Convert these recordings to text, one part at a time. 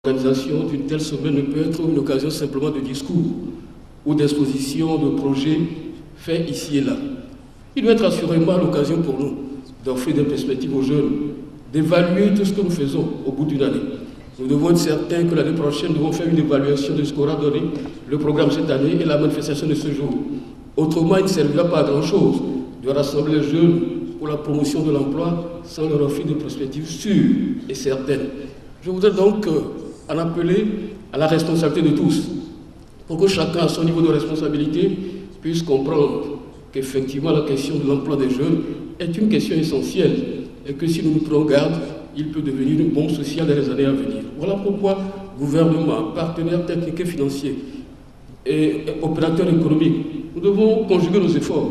L'organisation d'une telle semaine ne peut être une occasion simplement de discours ou d'exposition de projets faits ici et là. Il doit être assurément l'occasion pour nous d'offrir des perspectives aux jeunes, d'évaluer tout ce que nous faisons au bout d'une année. Nous devons être certains que l'année prochaine, nous devons faire une évaluation de ce qu'aura donné le programme cette année et la manifestation de ce jour. Autrement, il ne servira pas à grand-chose de rassembler les jeunes pour la promotion de l'emploi sans leur offrir des perspectives sûres et certaines. Je voudrais donc en appeler à la responsabilité de tous, pour que chacun à son niveau de responsabilité puisse comprendre qu'effectivement la question de l'emploi des jeunes est une question essentielle et que si nous nous prenons garde, il peut devenir une bombe sociale dans les années à venir. Voilà pourquoi gouvernement, partenaires techniques et financiers et opérateurs économiques, nous devons conjuguer nos efforts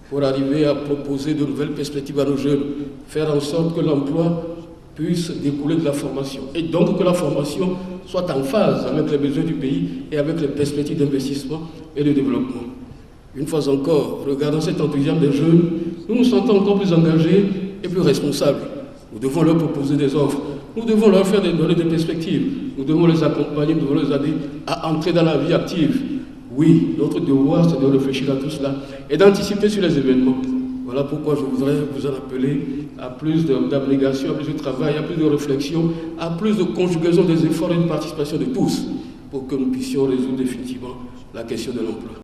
pour arriver à proposer de nouvelles perspectives à nos jeunes, faire en sorte que l'emploi puisse découler de la formation et donc que la formation soit en phase avec les besoins du pays et avec les perspectives d'investissement et de développement. Une fois encore, regardant cet enthousiasme des jeunes, nous nous sentons encore plus engagés et plus responsables. Nous devons leur proposer des offres, nous devons leur faire donner des perspectives, nous devons les accompagner, nous devons les aider à entrer dans la vie active. Oui, notre devoir, c'est de réfléchir à tout cela et d'anticiper sur les événements. Voilà pourquoi je voudrais vous en appeler à plus d'abnégation, à plus de travail, à plus de réflexion, à plus de conjugaison des efforts et de participation de tous pour que nous puissions résoudre définitivement la question de l'emploi.